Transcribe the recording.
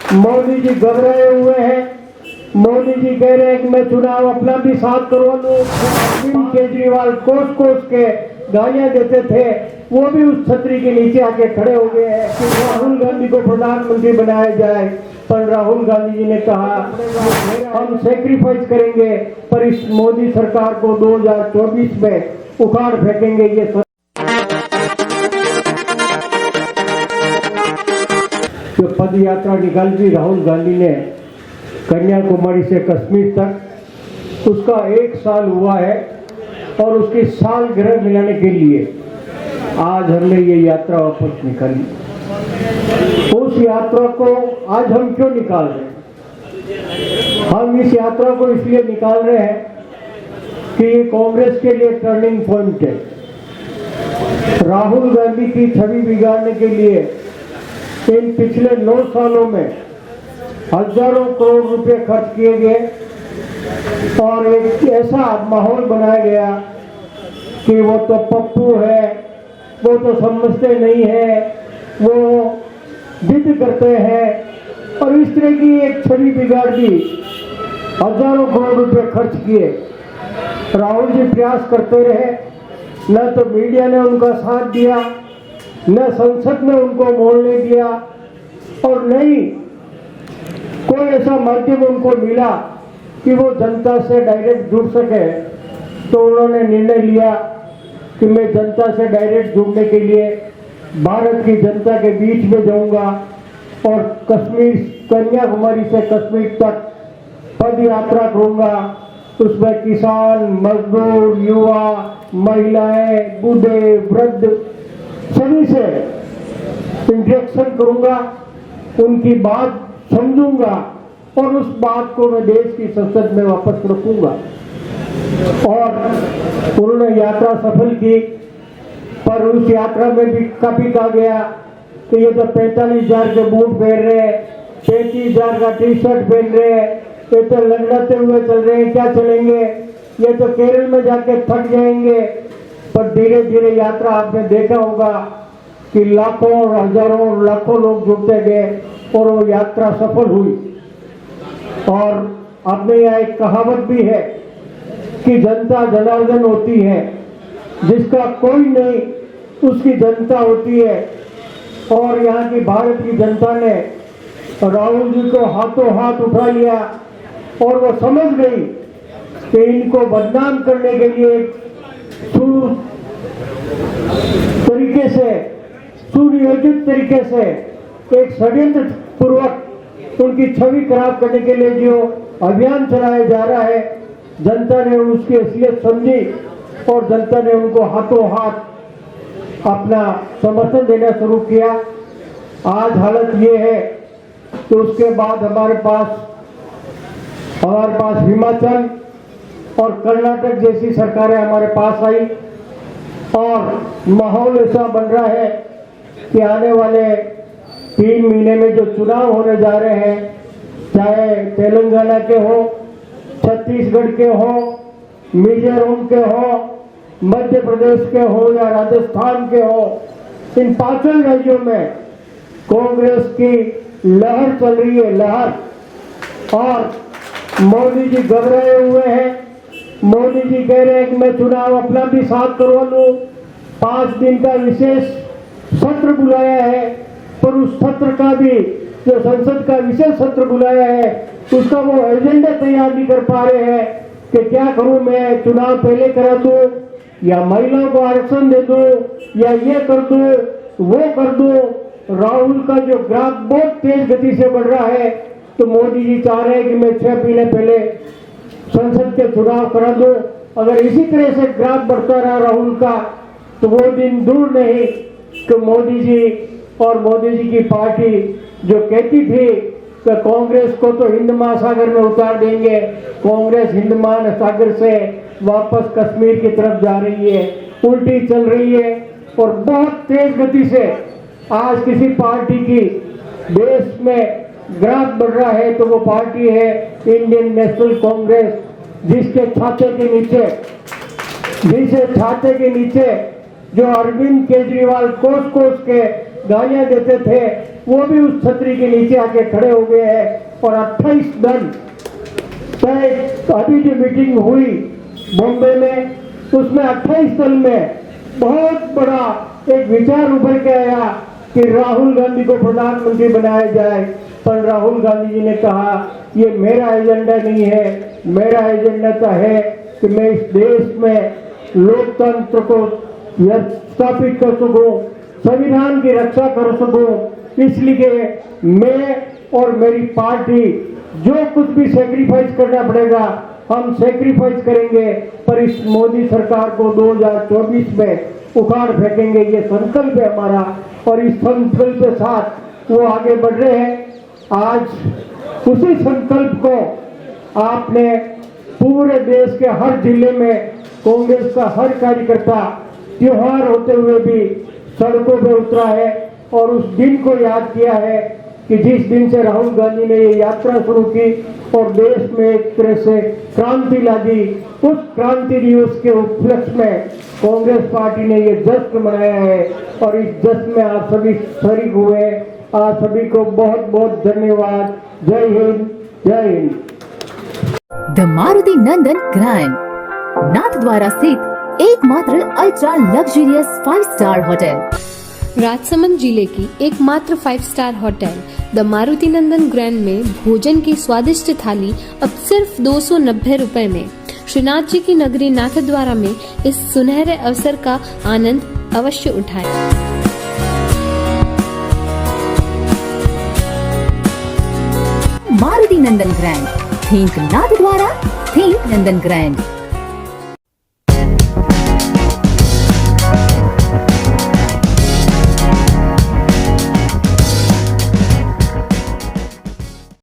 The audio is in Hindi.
मोदी जी घबराए हुए हैं। मोदी जी कह रहे हैं कि मैं चुनाव अपना भी साथ करवा लूं। अरविंद केजरीवाल कोस कोस के गालियां देते थे, वो भी उस छतरी के नीचे आके खड़े हो गए हैं कि राहुल गांधी को प्रधानमंत्री बनाया जाए। पर राहुल गांधी जी ने कहा हम सेक्रीफाइस करेंगे, पर इस मोदी सरकार को 2024 में उखाड़ फेंकेंगे। ये जो पद यात्रा निकाली थी राहुल गांधी ने कन्याकुमारी से कश्मीर तक, उसका 1 साल हुआ है और उसकी सालगिरह मिलाने के लिए आज हमने ये यात्रा वापस निकाली। उस यात्रा को आज हम क्यों निकाल रहे हैं? हम इस यात्रा को इसलिए निकाल रहे हैं कि ये कांग्रेस के लिए टर्निंग पॉइंट है। राहुल गांधी की छवि बिगाड़ने के लिए इन पिछले 9 सालों में हजारों करोड़ रुपए खर्च किए गए और एक ऐसा माहौल बनाया गया कि वो तो पप्पू है, वो तो समझते नहीं है, वो जिद करते हैं और इस तरह की एक छवि बिगाड़ दी। हजारों करोड़ रुपए खर्च किए। राहुल जी प्रयास करते रहे, न तो मीडिया ने उनका साथ दिया, न संसद में उनको बोलने दिया और न ही कोई ऐसा माध्यम उनको मिला कि वो जनता से डायरेक्ट जुड़ सके। तो उन्होंने निर्णय लिया कि मैं जनता से डायरेक्ट जुड़ने के लिए भारत की जनता के बीच में जाऊंगा और कश्मीर, कन्याकुमारी से कश्मीर तक पद यात्रा करूंगा। उसमें किसान, मजदूर, युवा, महिलाएं, बूढ़े, वृद्ध सभी से इंटरेक्शन करूंगा, उनकी बात समझूंगा और उस बात को मैं देश की संसद में वापस रखूंगा। और उन्होंने यात्रा सफल की, पर उस यात्रा में भी काफी कहा गया कि ये तो 45,000 के बूट पहन रहे, 35,000 का टी शर्ट पहन रहे, ये तो लंगड़ाते हुए चल रहे हैं, क्या चलेंगे, ये तो केरल में जाके थक जाएंगे। पर धीरे धीरे यात्रा आपने देखा होगा कि लाखों, हजारों, लाखों लोग जुड़ते गए और वो यात्रा सफल हुई। और अपने यहाँ एक कहावत भी है कि जनता जनार्दन होती है, जिसका कोई नहीं उसकी जनता होती है। और यहाँ की भारत की जनता ने राहुल जी को हाथों हाथ उठा लिया और वो समझ गई कि इनको बदनाम करने के लिए सुनियोजित तरीके से एक षड्यंत्र पूर्वक उनकी छवि खराब करने के लिए जो अभियान चलाया जा रहा है, जनता ने उसकी असलियत समझी और जनता ने उनको हाथों हाथ अपना समर्थन देना शुरू किया। आज हालत ये है कि उसके बाद हमारे पास हिमाचल और कर्नाटक जैसी सरकारें हमारे पास आई और माहौल ऐसा बन रहा है कि आने वाले 3 महीने में जो चुनाव होने जा रहे हैं, चाहे तेलंगाना के हो, छत्तीसगढ़ के हो, मिजोरम के हो, मध्य प्रदेश के हो या राजस्थान के हो, इन 5 राज्यों में कांग्रेस की लहर चल रही है, लहर। और मोदी जी घबराए हुए हैं। मोदी जी कह रहे हैं कि मैं चुनाव अपना भी साथ करवा लूं। 5 दिन का विशेष सत्र बुलाया है, पर उस सत्र का भी, जो संसद का विशेष सत्र बुलाया है, उसका वो एजेंडा तैयार नहीं कर पा रहे हैं कि क्या करूं, मैं चुनाव पहले करा दूं या महिलाओं को आरक्षण दे दूं या ये कर दूं, वो कर दूं। राहुल का जो ग्राफ बहुत तेज गति से बढ़ रहा है, तो मोदी जी चाह रहे हैं कि मैं 6 महीने पहले संसद के चुनाव करा दूं। अगर इसी तरह से ग्राफ बढ़ता रहा राहुल का, तो वो दिन दूर नहीं कि मोदी जी और मोदी जी की पार्टी जो कहती थी कि कांग्रेस को तो हिंद महासागर में उतार देंगे, कांग्रेस हिंद महासागर से वापस कश्मीर की तरफ जा रही है, उल्टी चल रही है। और बहुत तेज गति से आज किसी पार्टी की देश में ग्राफ बढ़ रहा है, तो वो पार्टी है इंडियन नेशनल कांग्रेस, जिसके छाते के नीचे जो अरविंद केजरीवाल कोस कोस के गालियां देते थे, वो भी उस छतरी के नीचे आके खड़े हो गए हैं और 28 दल तय। अभी जो मीटिंग हुई बॉम्बे में, उसमें 28 दल में बहुत बड़ा एक विचार उभर के आया कि राहुल गांधी को प्रधानमंत्री बनाया जाए। पर राहुल गांधी जी ने कहा ये मेरा एजेंडा नहीं है, मेरा एजेंडा तो है कि मैं इस देश में लोकतंत्र को स्थापित कर सकूं, संविधान की रक्षा कर सकूं। इसलिए मैं और मेरी पार्टी जो कुछ भी सेक्रीफाइस करना पड़ेगा हम सेक्रीफाइस करेंगे, पर इस मोदी सरकार को 2024 में उखाड़ फेंकेंगे। ये संकल्प है हमारा और इस संकल्प के साथ वो आगे बढ़ रहे हैं। आज उसी संकल्प को आपने पूरे देश के हर जिले में कांग्रेस का हर कार्यकर्ता त्योहार होते हुए भी सड़कों पर उतरा है और उस दिन को याद किया है कि जिस दिन से राहुल गांधी ने ये यात्रा शुरू की और देश में एक तरह से क्रांति ला दी, उस क्रांति दिवस के उपलक्ष्य में कांग्रेस पार्टी ने ये जश्न मनाया है और इस जश्न में आप सभी शरीक हुए। आप सभी को बहुत बहुत धन्यवाद। जय हिंद, जय Hind. The Maruti Nandan grand Nathdwara स्थित एकमात्र ultra luxurious 5 star hotel. Rajsamand जिले की एकमात्र 5 star hotel the Maruti Nandan grand में भोजन की स्वादिष्ट थाली अब सिर्फ 290 रुपए में। श्रीनाथ जी की नगरी नाथद्वारा में इस सुनहरे अवसर का आनंद अवश्य उठाएं। मारुति नंदन ग्रैंड, थिंक नाथद्वारा, थिंक नंदन ग्रैंड।